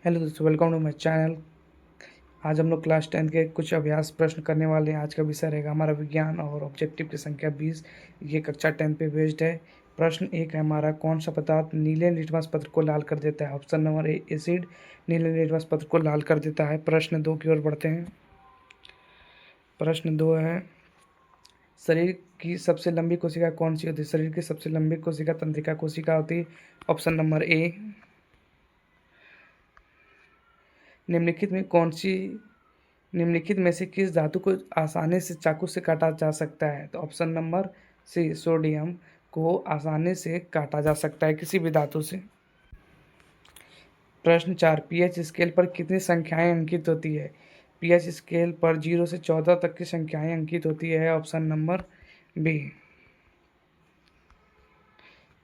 Hello दोस्तों, welcome to my channel. आज हम लोग क्लास 10 के कुछ अभ्यास प्रश्न करने वाले हैं। आज का विषय रहेगा हमारा विज्ञान और ऑब्जेक्टिव की संख्या 20। ये कक्षा 10 पे बेस्ड है। प्रश्न एक है हमारा, कौन सा पदार्थ नीले लिटमस पत्र को लाल कर देता है? ऑप्शन नंबर ए एसिड नीले लिटमस पत्र को लाल कर देता है। प्रश्न 2 की ओर बढ़ते हैं। प्रश्न 2 है, शरीर की सबसे लंबी कोशिका कौन सी होती है? शरीर की सबसे लंबी कोशिका तंत्रिका कोशिका होती है। ऑप्शन नंबर ए। निम्नलिखित में से किस धातु को आसानी से चाकू से काटा जा सकता है? तो ऑप्शन नंबर सी, सोडियम को आसानी से काटा जा सकता है किसी भी धातु से। प्रश्न 4, पीएच स्केल पर कितनी संख्याएं अंकित होती है? पीएच स्केल पर 0 से 14 तक की संख्याएं अंकित होती है। Option number B.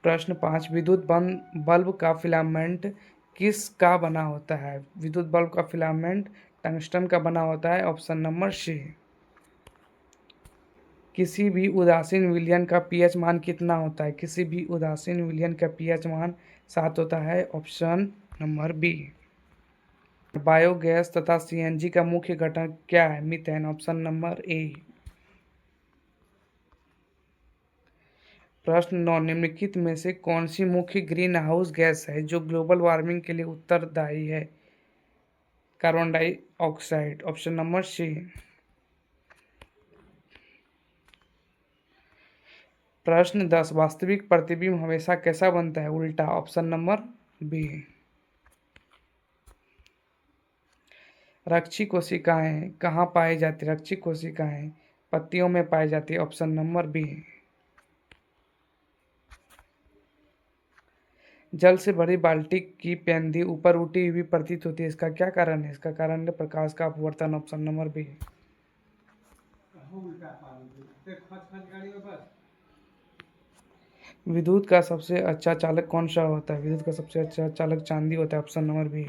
प्रश्न 5, विद्युत बल्ब का फिलामेंट किस का बना होता है? विद्युत बल्ब का फिलामेंट टंगस्टन का बना होता है। Option number C. किसी भी उदासीन विलयन का पीएच मान कितना होता है? किसी भी उदासीन विलयन का पीएच मान 7 होता है। Option number B. बायोगैस तथा सीएनजी का मुख्य घटक क्या है? मीथेन। Option number A. प्रश्न 9, निम्नलिखित में से कौन सी मुख्य ग्रीन हाउस गैस है जो ग्लोबल वार्मिंग के लिए उत्तरदायी है? Carbon dioxide. Option number C. प्रश्न 10, वास्तविक प्रतिबिंब हमेशा कैसा बनता है? उल्टा। Option number B. रक्षी कोशिकाएं कहाँ पाई जाती है? रक्षी कोशिकाएं पत्तियों में पाई जाती है। Option number B. जल से भरी बाल्टी की पेंदी ऊपर उठी हुई प्रतीत होती है, इसका क्या कारण है? इसका कारण है प्रकाश का अपवर्तन। Option number B. विद्युत का सबसे अच्छा चालक कौन सा होता है? विद्युत का सबसे अच्छा चालक चांदी होता है। Option number B.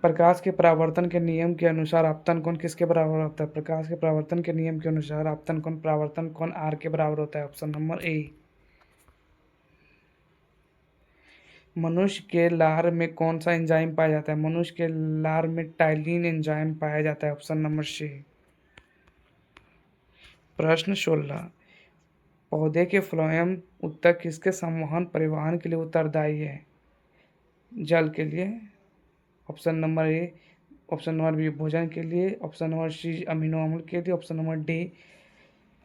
प्रकाश के परावर्तन के नियम के अनुसार आपतन कोण किसके बराबर होता है? प्रकाश के परावर्तन के नियम के अनुसार आपतन कोण परावर्तन कोण आर के बराबर होता है। ऑप्शन नंबर ए। मनुष्य के लार में कौन सा एंजाइम पाया जाता है? मनुष्य के लार में टाइलिन एंजाइम पाया जाता है। Option number C. प्रश्न 16, पौधे के फ्लोएम ऊतक किसके संवहन परिवहन के लिए उत्तरदायी है? जल के लिए। Option number A. Option number B, भोजन के लिए। ऑप्शन नंबर सी, अमीनो अम्ल के लिए। ऑप्शन नंबर डी,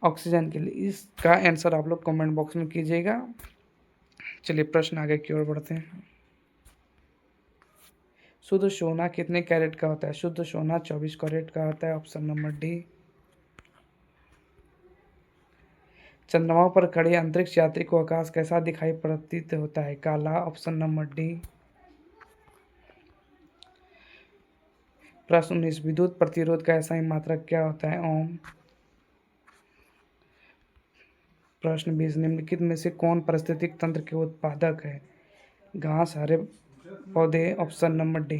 ऑक्सीजन के लिए। इसका आंसर आप लोग कमेंट बॉक्स में कीजिएगा। चलिए प्रश्न आगे की ओर बढ़ते हैं। शुद्ध सोना कितने कैरेट का होता है? शुद्ध सोना 24 कैरेट का होता है। Option number D. चंद्रमा पर खड़े अंतरिक्ष यात्री को आकाश कैसा दिखाई प्रतीत होता है? काला। Option number D. प्रश्न 19, विद्युत प्रतिरोध का ऐसा ही मात्रक क्या होता है? ओम। प्रश्न 20, निम्नलिखित में से कौन पारिस्थितिक तंत्र के उत्पादक है? घास, हरे पौधे। Option number D.